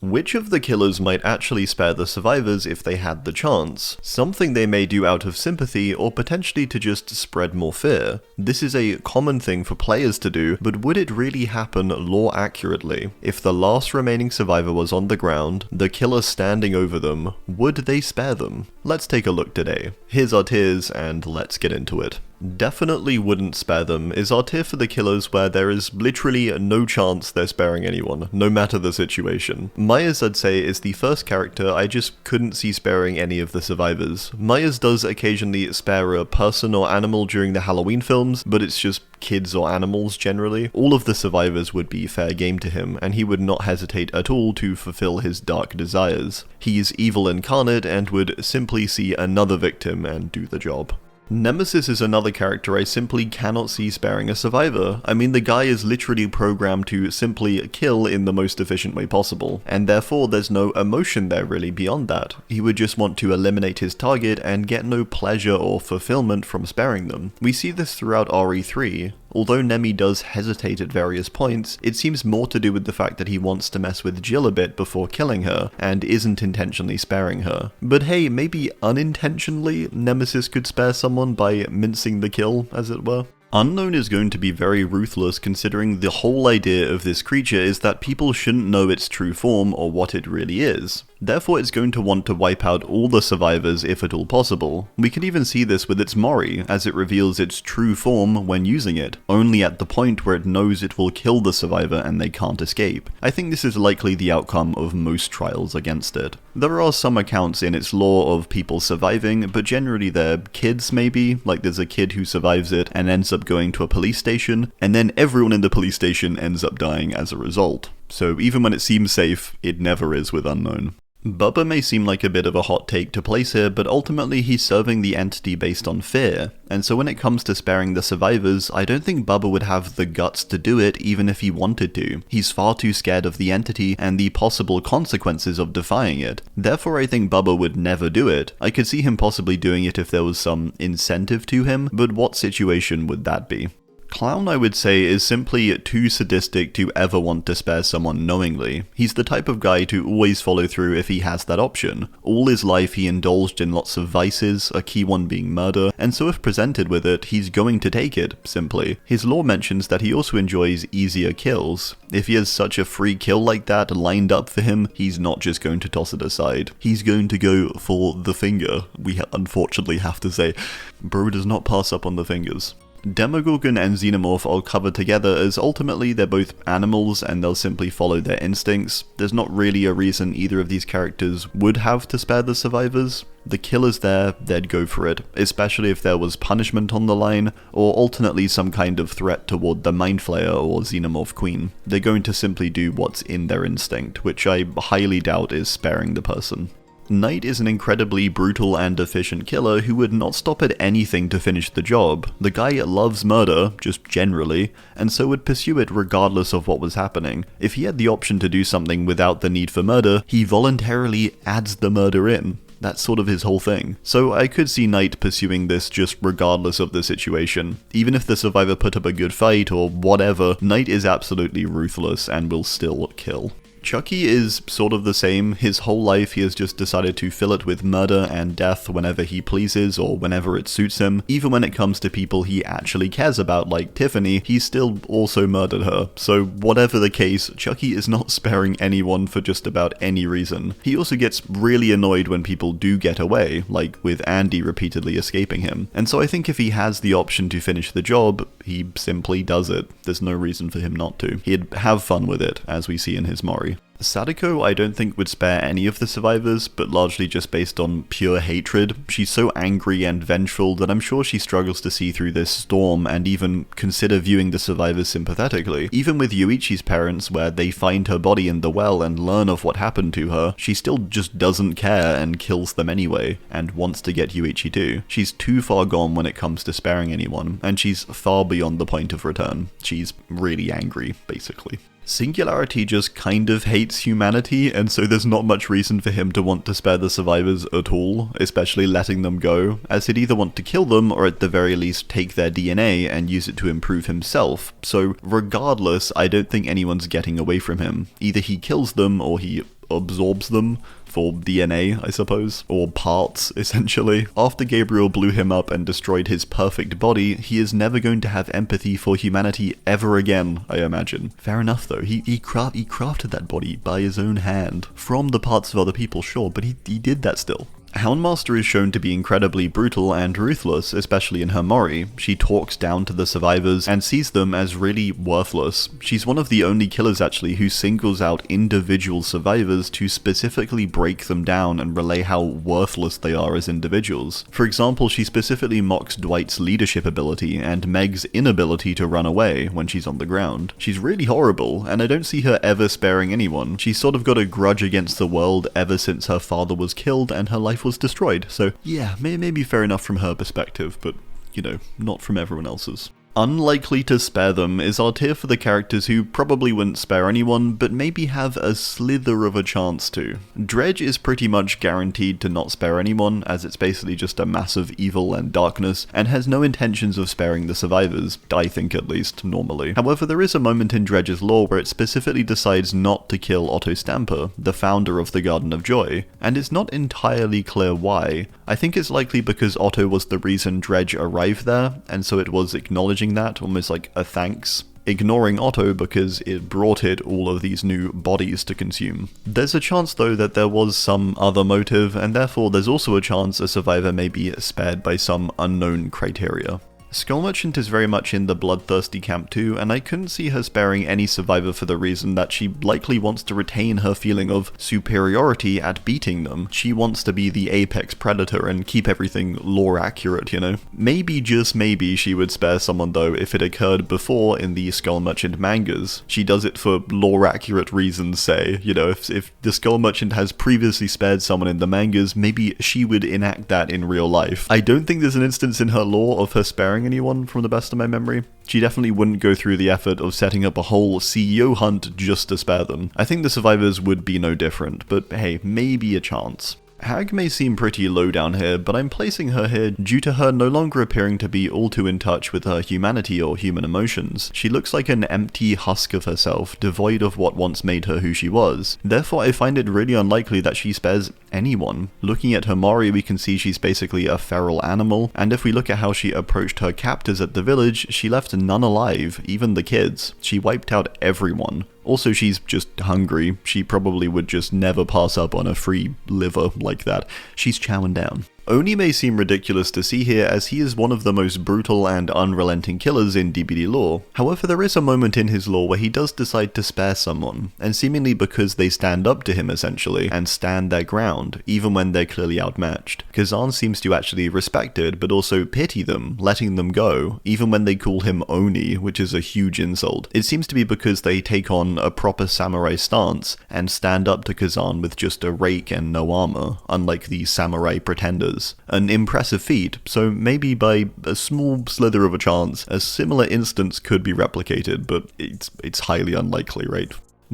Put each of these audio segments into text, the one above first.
Which of the killers might actually spare the survivors if they had the chance? Something they may do out of sympathy or potentially to just spread more fear. This is a common thing for players to do, but would it really happen lore accurately? If the last remaining survivor was on the ground, the killer standing over them, would they spare them? Let's take a look today. Here's our tiers and let's get into it. Definitely wouldn't spare them is our tier for the killers where there is literally no chance they're sparing anyone, no matter the situation. Myers, I'd say, is the first character I just couldn't see sparing any of the survivors. Myers does occasionally spare a person or animal during the Halloween films, but it's just kids or animals generally. All of the survivors would be fair game to him, and he would not hesitate at all to fulfill his dark desires. He's evil incarnate and would simply see another victim and do the job. Nemesis is another character I simply cannot see sparing a survivor. I mean, the guy is literally programmed to simply kill in the most efficient way possible, and therefore there's no emotion there really beyond that. He would just want to eliminate his target and get no pleasure or fulfillment from sparing them. We see this throughout RE3. Although Nemi does hesitate at various points, it seems more to do with the fact that he wants to mess with Jill a bit before killing her, and isn't intentionally sparing her. But hey, maybe unintentionally, Nemesis could spare someone by mincing the kill, as it were. Unknown is going to be very ruthless considering the whole idea of this creature is that people shouldn't know its true form or what it really is. Therefore it's going to want to wipe out all the survivors if at all possible. We can even see this with its Mori, as it reveals its true form when using it, only at the point where it knows it will kill the survivor and they can't escape. I think this is likely the outcome of most trials against it. There are some accounts in its lore of people surviving, but generally they're kids maybe, like there's a kid who survives it and ends up going to a police station, and then everyone in the police station ends up dying as a result. So even when it seems safe, it never is with Unknown. Bubba may seem like a bit of a hot take to place here, but ultimately he's serving the entity based on fear, and so when it comes to sparing the survivors, I don't think Bubba would have the guts to do it even if he wanted to. He's far too scared of the entity and the possible consequences of defying it. Therefore I think Bubba would never do it. I could see him possibly doing it if there was some incentive to him, but what situation would that be? Clown, I would say, is simply too sadistic to ever want to spare someone knowingly. He's the type of guy to always follow through if he has that option. All his life he indulged in lots of vices, a key one being murder, and so if presented with it, he's going to take it, simply. His lore mentions that he also enjoys easier kills. If he has such a free kill like that lined up for him, he's not just going to toss it aside. He's going to go for the finger. We unfortunately have to say, bro does not pass up on the fingers. Demogorgon and Xenomorph I'll cover together as ultimately they're both animals and they'll simply follow their instincts. There's not really a reason either of these characters would have to spare the survivors. The killer's there, they'd go for it, especially if there was punishment on the line, or alternately some kind of threat toward the Mind Flayer or Xenomorph Queen. They're going to simply do what's in their instinct, which I highly doubt is sparing the person. Knight is an incredibly brutal and efficient killer who would not stop at anything to finish the job. The guy loves murder, just generally, and so would pursue it regardless of what was happening. If he had the option to do something without the need for murder, he voluntarily adds the murder in. That's sort of his whole thing. So I could see Knight pursuing this just regardless of the situation. Even if the survivor put up a good fight or whatever, Knight is absolutely ruthless and will still kill. Chucky is sort of the same. His whole life he has just decided to fill it with murder and death whenever he pleases or whenever it suits him. Even when it comes to people he actually cares about, like Tiffany, he still also murdered her. So whatever the case, Chucky is not sparing anyone for just about any reason. He also gets really annoyed when people do get away, like with Andy repeatedly escaping him. And so I think if he has the option to finish the job, he simply does it. There's no reason for him not to. He'd have fun with it, as we see in his Mori. Sadako I don't think would spare any of the survivors, but largely just based on pure hatred. She's so angry and vengeful that I'm sure she struggles to see through this storm and even consider viewing the survivors sympathetically. Even with Yuichi's parents, where they find her body in the well and learn of what happened to her, she still just doesn't care and kills them anyway, and wants to get Yuichi too. She's too far gone when it comes to sparing anyone, and she's far beyond the point of return. She's really angry, basically. Singularity just kind of hates humanity, and so there's not much reason for him to want to spare the survivors at all, especially letting them go, as he'd either want to kill them or at the very least take their DNA and use it to improve himself. So regardless, I don't think anyone's getting away from him. Either he kills them or he absorbs them for DNA, I suppose, or parts, essentially. After Gabriel blew him up and destroyed his perfect body, he is never going to have empathy for humanity ever again, I imagine. Fair enough though, he crafted that body by his own hand, from the parts of other people, sure, but he did that still. Houndmaster is shown to be incredibly brutal and ruthless, especially in her Mori. She talks down to the survivors and sees them as really worthless. She's one of the only killers actually who singles out individual survivors to specifically break them down and relay how worthless they are as individuals. For example, she specifically mocks Dwight's leadership ability and Meg's inability to run away when she's on the ground. She's really horrible, and I don't see her ever sparing anyone. She's sort of got a grudge against the world ever since her father was killed and her life was destroyed, so yeah, maybe fair enough from her perspective, but, you know, not from everyone else's. Unlikely to spare them is our tier for the characters who probably wouldn't spare anyone, but maybe have a slither of a chance to. Dredge is pretty much guaranteed to not spare anyone, as it's basically just a massive evil and darkness, and has no intentions of sparing the survivors, I think at least, normally. However, there is a moment in Dredge's lore where it specifically decides not to kill Otto Stamper, the founder of the Garden of Joy, and it's not entirely clear why. I think it's likely because Otto was the reason Dredge arrived there, and so it was acknowledging that, almost like a thanks, ignoring Otto because it brought it all of these new bodies to consume. There's a chance though that there was some other motive, and therefore there's also a chance a survivor may be spared by some unknown criteria. Skull Merchant is very much in the bloodthirsty camp too, and I couldn't see her sparing any survivor for the reason that she likely wants to retain her feeling of superiority at beating them. She wants to be the apex predator and keep everything lore accurate, you know? Maybe, just maybe, she would spare someone though if it occurred before in the Skull Merchant mangas. She does it for lore accurate reasons, say. You know, if the Skull Merchant has previously spared someone in the mangas, maybe she would enact that in real life. I don't think there's an instance in her lore of her sparing anyone from the best of my memory. She definitely wouldn't go through the effort of setting up a whole CEO hunt just to spare them. I think the survivors would be no different, but hey, maybe a chance. Hag may seem pretty low down here, but I'm placing her here due to her no longer appearing to be all too in touch with her humanity or human emotions. She looks like an empty husk of herself, devoid of what once made her who she was. Therefore, I find it really unlikely that she spares anyone. Looking at her Mori, we can see she's basically a feral animal, and if we look at how she approached her captors at the village, she left none alive, even the kids. She wiped out everyone. Also, she's just hungry. She probably would just never pass up on a free liver like that. She's chowing down. Oni may seem ridiculous to see here, as he is one of the most brutal and unrelenting killers in DBD lore. However, there is a moment in his lore where he does decide to spare someone, and seemingly because they stand up to him essentially, and stand their ground, even when they're clearly outmatched. Kazan seems to actually respect it, but also pity them, letting them go, even when they call him Oni, which is a huge insult. It seems to be because they take on a proper samurai stance, and stand up to Kazan with just a rake and no armor, unlike the samurai pretenders. An impressive feat, so maybe by a small slither of a chance, a similar instance could be replicated, but it's highly unlikely, right?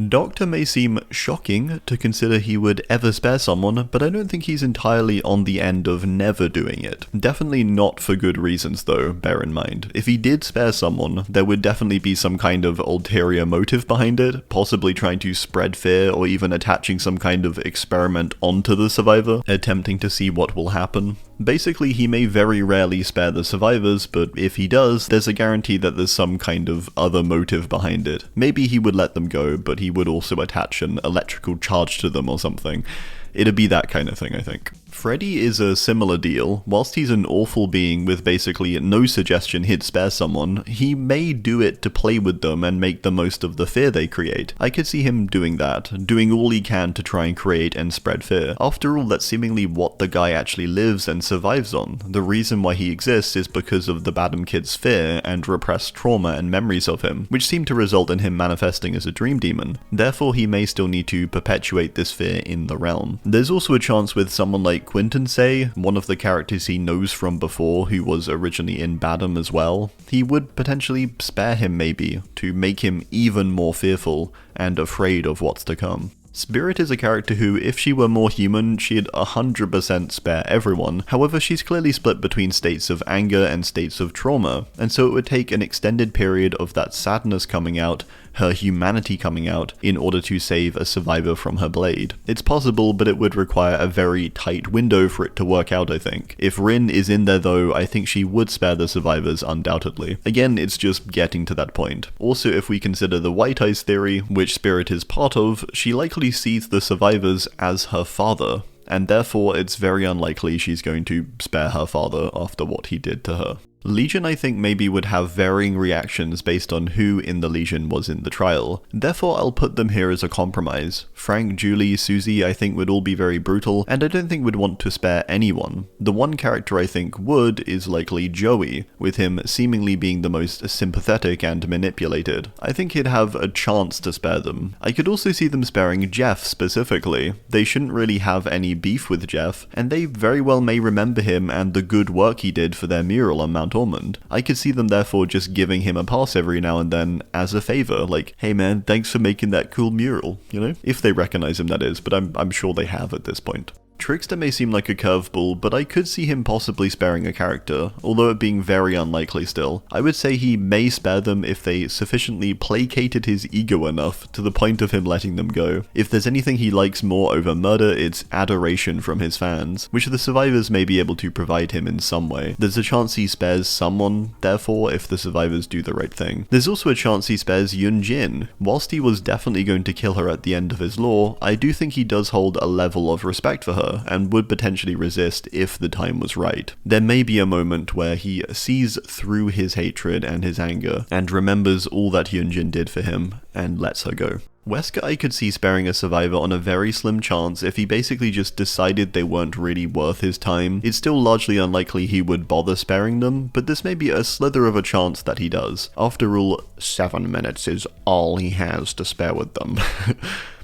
Doctor may seem shocking to consider he would ever spare someone, but I don't think he's entirely on the end of never doing it. Definitely not for good reasons though, bear in mind. If he did spare someone, there would definitely be some kind of ulterior motive behind it, possibly trying to spread fear or even attaching some kind of experiment onto the survivor, attempting to see what will happen. Basically, he may very rarely spare the survivors, but if he does, there's a guarantee that there's some kind of other motive behind it. Maybe he would let them go, but he would also attach an electrical charge to them or something. It'd be that kind of thing, I think. Freddy is a similar deal. Whilst he's an awful being with basically no suggestion he'd spare someone, he may do it to play with them and make the most of the fear they create. I could see him doing that, doing all he can to try and create and spread fear. After all, that's seemingly what the guy actually lives and survives on. The reason why he exists is because of the Badham Kid's fear and repressed trauma and memories of him, which seem to result in him manifesting as a dream demon. Therefore, he may still need to perpetuate this fear in the realm. There's also a chance with someone like Quinton, say, one of the characters he knows from before who was originally in Badham as well, he would potentially spare him maybe, to make him even more fearful and afraid of what's to come. Spirit is a character who, if she were more human, she'd 100% spare everyone. However, she's clearly split between states of anger and states of trauma, and so it would take an extended period of that sadness coming out, her humanity coming out, in order to save a survivor from her blade. It's possible, but it would require a very tight window for it to work out, I think. If Rin is in there though, I think she would spare the survivors undoubtedly. Again, it's just getting to that point. Also, if we consider the White Eyes theory, which Spirit is part of, she likely sees the survivors as her father, and therefore it's very unlikely she's going to spare her father after what he did to her. Legion, I think, maybe would have varying reactions based on who in the Legion was in the trial. Therefore, I'll put them here as a compromise. Frank, Julie, Susie, I think would all be very brutal, and I don't think would want to spare anyone. The one character I think would is likely Joey, with him seemingly being the most sympathetic and manipulated. I think he'd have a chance to spare them. I could also see them sparing Jeff specifically. They shouldn't really have any beef with Jeff, and they very well may remember him and the good work he did for their mural on Mount Ormond. I could see them therefore just giving him a pass every now and then as a favor, like, hey man, thanks for making that cool mural, you know? If they recognize him, that is, but I'm sure they have at this point. Trickster may seem like a curveball, but I could see him possibly sparing a character, although it being very unlikely still. I would say he may spare them if they sufficiently placated his ego enough to the point of him letting them go. If there's anything he likes more over murder, it's adoration from his fans, which the survivors may be able to provide him in some way. There's a chance he spares someone, therefore, if the survivors do the right thing. There's also a chance he spares Yun-Jin. Whilst he was definitely going to kill her at the end of his lore, I do think he does hold a level of respect for her, and would potentially resist if the time was right. There may be a moment where he sees through his hatred and his anger, and remembers all that Hyunjin did for him, and lets her go. Wesker I could see sparing a survivor on a very slim chance if he basically just decided they weren't really worth his time. It's still largely unlikely he would bother sparing them, but this may be a slither of a chance that he does. After all, 7 minutes is all he has to spare with them.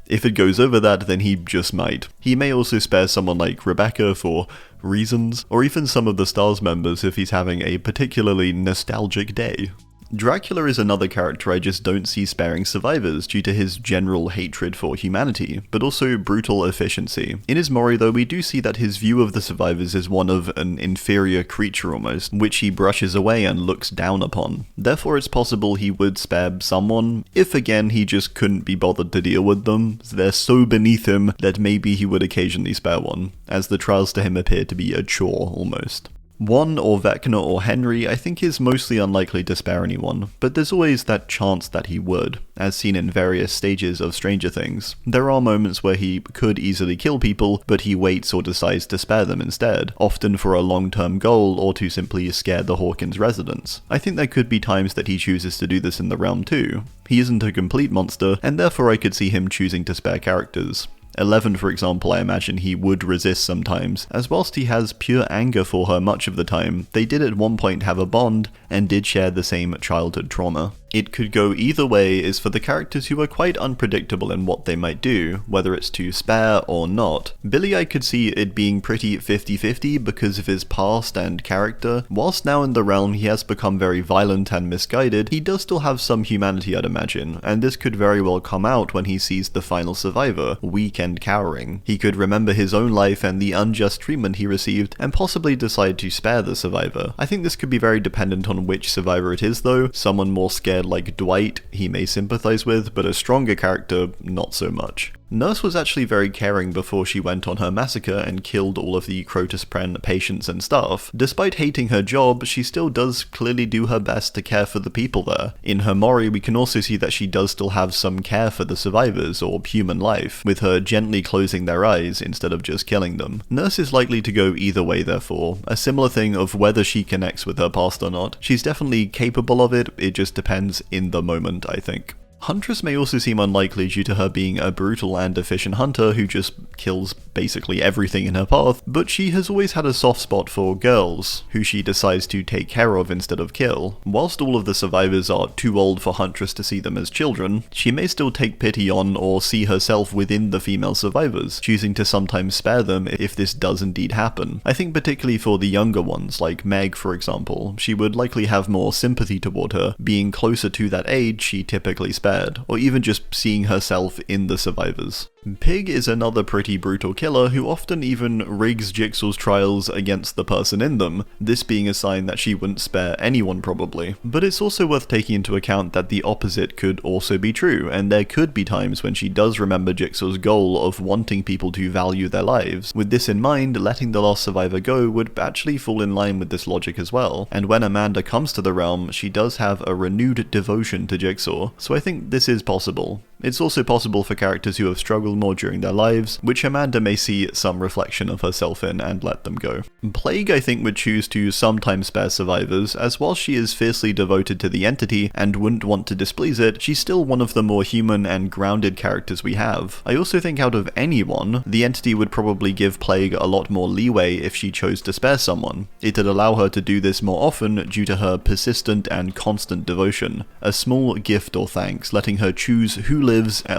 If it goes over that, then he just might. He may also spare someone like Rebecca for reasons, or even some of the STARS members if he's having a particularly nostalgic day. Dracula is another character I just don't see sparing survivors due to his general hatred for humanity, but also brutal efficiency. In his Mori though, we do see that his view of the survivors is one of an inferior creature almost, which he brushes away and looks down upon. Therefore it's possible he would spare someone, if again he just couldn't be bothered to deal with them. They're so beneath him that maybe he would occasionally spare one, as the trials to him appear to be a chore almost. Juan or Vecna or Henry I think is mostly unlikely to spare anyone, but there's always that chance that he would, as seen in various stages of Stranger Things. There are moments where he could easily kill people, but he waits or decides to spare them instead, often for a long-term goal or to simply scare the Hawkins residents. I think there could be times that he chooses to do this in the realm too. He isn't a complete monster, and therefore I could see him choosing to spare characters. 11, for example, I imagine he would resist sometimes, as whilst he has pure anger for her much of the time, they did at one point have a bond, and did share the same childhood trauma. It could go either way is for the characters who are quite unpredictable in what they might do, whether it's to spare or not. Billy I could see it being pretty 50-50 because of his past and character. Whilst now in the realm he has become very violent and misguided, he does still have some humanity I'd imagine, and this could very well come out when he sees the final survivor, weak and cowering. He could remember his own life and the unjust treatment he received, and possibly decide to spare the survivor. I think this could be very dependent on which survivor it is though. Someone more scared like Dwight he may sympathize with, but a stronger character not so much. Nurse was actually very caring before she went on her massacre and killed all of the Crotus Pren patients and staff. Despite hating her job, she still does clearly do her best to care for the people there. In her Mori, we can also see that she does still have some care for the survivors, or human life, with her gently closing their eyes instead of just killing them. Nurse is likely to go either way therefore, a similar thing of whether she connects with her past or not. She's definitely capable of it just depends in the moment, I think. Huntress may also seem unlikely due to her being a brutal and efficient hunter who just kills basically everything in her path, but she has always had a soft spot for girls, who she decides to take care of instead of kill. Whilst all of the survivors are too old for Huntress to see them as children, she may still take pity on or see herself within the female survivors, choosing to sometimes spare them if this does indeed happen. I think particularly for the younger ones, like Meg for example, she would likely have more sympathy toward her, being closer to that age she typically spared, or even just seeing herself in the survivors. Pig is another pretty brutal killer who often even rigs Jigsaw's trials against the person in them, this being a sign that she wouldn't spare anyone probably. But it's also worth taking into account that the opposite could also be true, and there could be times when she does remember Jigsaw's goal of wanting people to value their lives. With this in mind, letting the last survivor go would actually fall in line with this logic as well, and when Amanda comes to the realm, she does have a renewed devotion to Jigsaw, so I think this is possible. It's also possible for characters who have struggled more during their lives, which Amanda may see some reflection of herself in and let them go. Plague, I think, would choose to sometimes spare survivors, as while she is fiercely devoted to the entity and wouldn't want to displease it, she's still one of the more human and grounded characters we have. I also think out of anyone, the entity would probably give Plague a lot more leeway if she chose to spare someone. It'd allow her to do this more often due to her persistent and constant devotion. A small gift or thanks, letting her choose who lives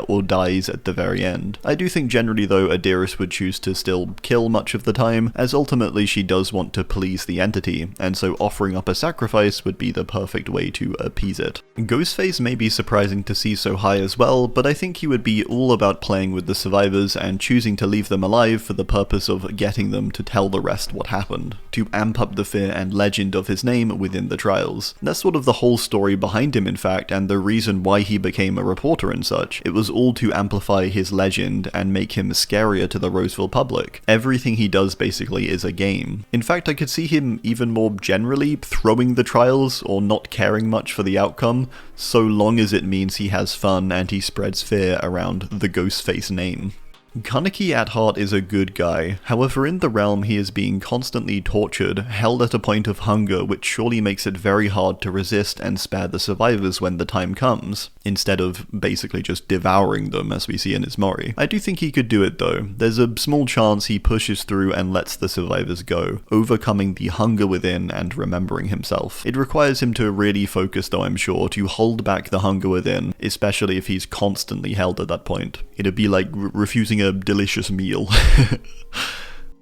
or dies at the very end. I do think generally though Adiris would choose to still kill much of the time, as ultimately she does want to please the entity, and so offering up a sacrifice would be the perfect way to appease it. Ghostface may be surprising to see so high as well, but I think he would be all about playing with the survivors and choosing to leave them alive for the purpose of getting them to tell the rest what happened, to amp up the fear and legend of his name within the trials. That's sort of the whole story behind him in fact, and the reason why he became a reporter and such. It was all to amplify his legend and make him scarier to the Roseville public. Everything he does basically is a game. In fact, I could see him even more generally throwing the trials or not caring much for the outcome, so long as it means he has fun and he spreads fear around the Ghostface name. Kaneki at heart is a good guy, however in the realm he is being constantly tortured, held at a point of hunger which surely makes it very hard to resist and spare the survivors when the time comes, instead of basically just devouring them as we see in Izmori. I do think he could do it though. There's a small chance he pushes through and lets the survivors go, overcoming the hunger within and remembering himself. It requires him to really focus though, I'm sure, to hold back the hunger within, especially if he's constantly held at that point. It'd be like refusing a delicious meal.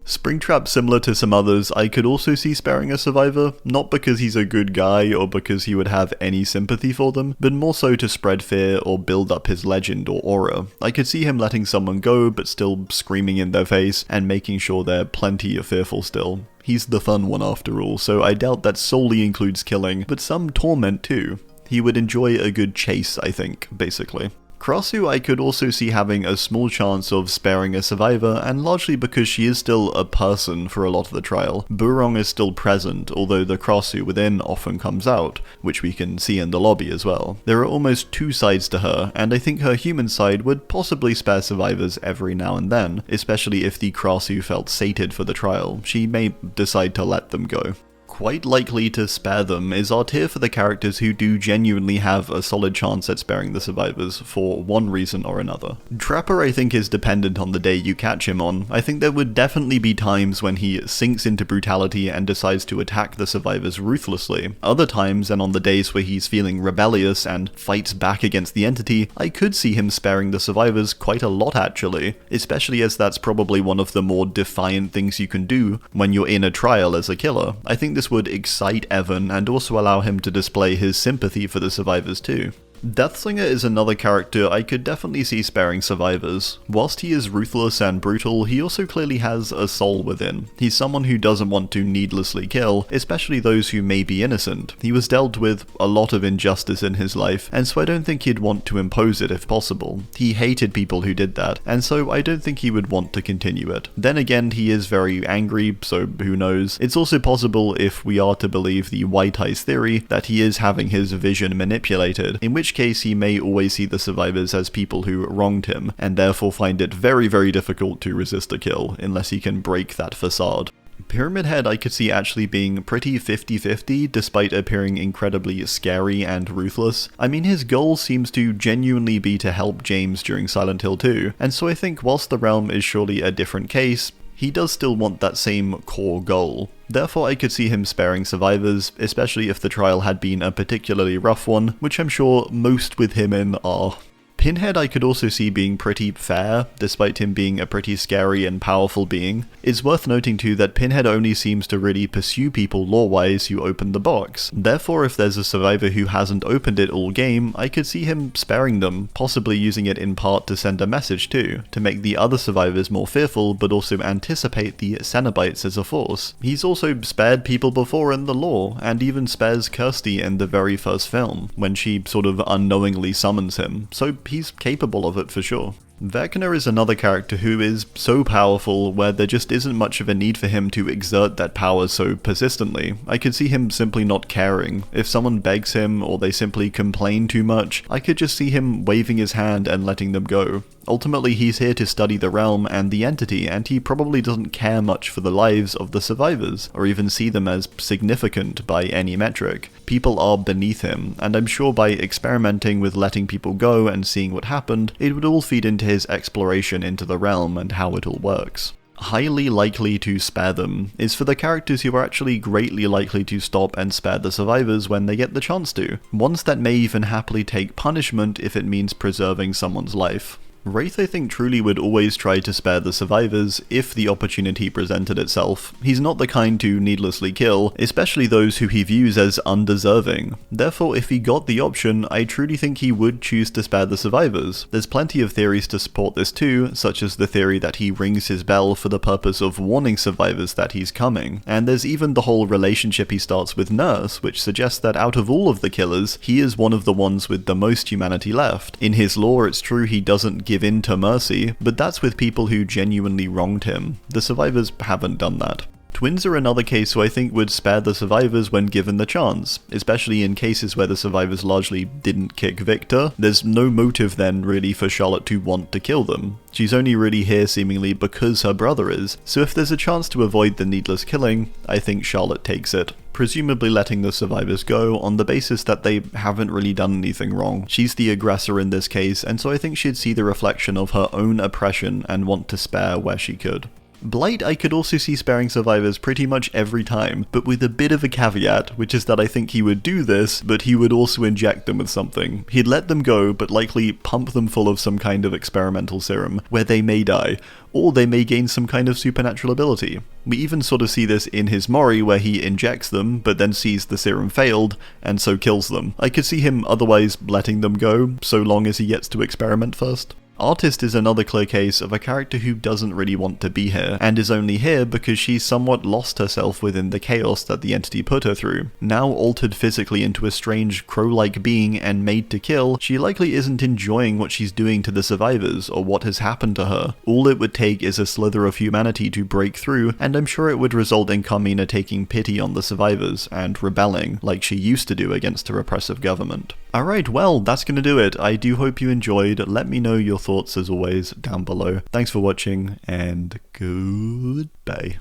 Springtrap, similar to some others, I could also see sparing a survivor, not because he's a good guy or because he would have any sympathy for them, but more so to spread fear or build up his legend or aura. I could see him letting someone go but still screaming in their face and making sure they're plenty fearful still. He's the fun one after all, so I doubt that solely includes killing, but some torment too. He would enjoy a good chase, I think, basically. Krasu I could also see having a small chance of sparing a survivor, and largely because she is still a person for a lot of the trial. Burong is still present, although the Krasu within often comes out, which we can see in the lobby as well. There are almost two sides to her, and I think her human side would possibly spare survivors every now and then, especially if the Krasu felt sated for the trial. She may decide to let them go. Quite likely to spare them is our tier for the characters who do genuinely have a solid chance at sparing the survivors for one reason or another. Trapper I think is dependent on the day you catch him on. I think there would definitely be times when he sinks into brutality and decides to attack the survivors ruthlessly. Other times, and on the days where he's feeling rebellious and fights back against the entity, I could see him sparing the survivors quite a lot actually, especially as that's probably one of the more defiant things you can do when you're in a trial as a killer. I think this would excite Evan and also allow him to display his sympathy for the survivors too. Deathslinger is another character I could definitely see sparing survivors. Whilst he is ruthless and brutal, he also clearly has a soul within. He's someone who doesn't want to needlessly kill, especially those who may be innocent. He was dealt with a lot of injustice in his life, and so I don't think he'd want to impose it if possible. He hated people who did that, and so I don't think he would want to continue it. Then again, he is very angry, so who knows. It's also possible, if we are to believe the White Eyes theory, that he is having his vision manipulated, in which case he may always see the survivors as people who wronged him, and therefore find it very, very difficult to resist a kill, unless he can break that facade. Pyramid Head I could see actually being pretty 50-50, despite appearing incredibly scary and ruthless. I mean, his goal seems to genuinely be to help James during Silent Hill 2, and so I think whilst the realm is surely a different case, he does still want that same core goal. Therefore I could see him sparing survivors, especially if the trial had been a particularly rough one, which I'm sure most with him in are. Pinhead I could also see being pretty fair, despite him being a pretty scary and powerful being. It's worth noting too that Pinhead only seems to really pursue people lore-wise who open the box. Therefore, if there's a survivor who hasn't opened it all game, I could see him sparing them, possibly using it in part to send a message too, to make the other survivors more fearful but also anticipate the Cenobites as a force. He's also spared people before in the lore, and even spares Kirsty in the very first film, when she sort of unknowingly summons him, so he's capable of it for sure. Vecna is another character who is so powerful where there just isn't much of a need for him to exert that power so persistently. I could see him simply not caring. If someone begs him or they simply complain too much, I could just see him waving his hand and letting them go. Ultimately, he's here to study the realm and the entity, and he probably doesn't care much for the lives of the survivors, or even see them as significant by any metric. People are beneath him, and I'm sure by experimenting with letting people go and seeing what happened, it would all feed into his exploration into the realm and how it all works. Highly likely to spare them is for the characters who are actually greatly likely to stop and spare the survivors when they get the chance to. Ones that may even happily take punishment if it means preserving someone's life. Wraith I think truly would always try to spare the survivors if the opportunity presented itself. He's not the kind to needlessly kill, especially those who he views as undeserving. Therefore, if he got the option, I truly think he would choose to spare the survivors. There's plenty of theories to support this too, such as the theory that he rings his bell for the purpose of warning survivors that he's coming. And there's even the whole relationship he starts with Nurse, which suggests that out of all of the killers, he is one of the ones with the most humanity left. In his lore, it's true he doesn't give in to mercy, but that's with people who genuinely wronged him. The survivors haven't done that. Twins are another case who I think would spare the survivors when given the chance, especially in cases where the survivors largely didn't kick Victor. There's no motive then really for Charlotte to want to kill them. She's only really here seemingly because her brother is, so if there's a chance to avoid the needless killing, I think Charlotte takes it, presumably letting the survivors go on the basis that they haven't really done anything wrong. She's the aggressor in this case, and so I think she'd see the reflection of her own oppression and want to spare where she could. Blight I could also see sparing survivors pretty much every time, but with a bit of a caveat, which is that I think he would do this, but he would also inject them with something. He'd let them go, but likely pump them full of some kind of experimental serum, where they may die, or they may gain some kind of supernatural ability. We even sort of see this in his Mori, where he injects them, but then sees the serum failed, and so kills them. I could see him otherwise letting them go, so long as he gets to experiment first. Artist is another clear case of a character who doesn't really want to be here, and is only here because she's somewhat lost herself within the chaos that the entity put her through. Now altered physically into a strange crow-like being and made to kill, she likely isn't enjoying what she's doing to the survivors or what has happened to her. All it would take is a slither of humanity to break through, and I'm sure it would result in Carmina taking pity on the survivors and rebelling, like she used to do against her oppressive government. Alright, well, that's gonna do it. I do hope you enjoyed. Let me know your thoughts as always down below. Thanks for watching, and goodbye.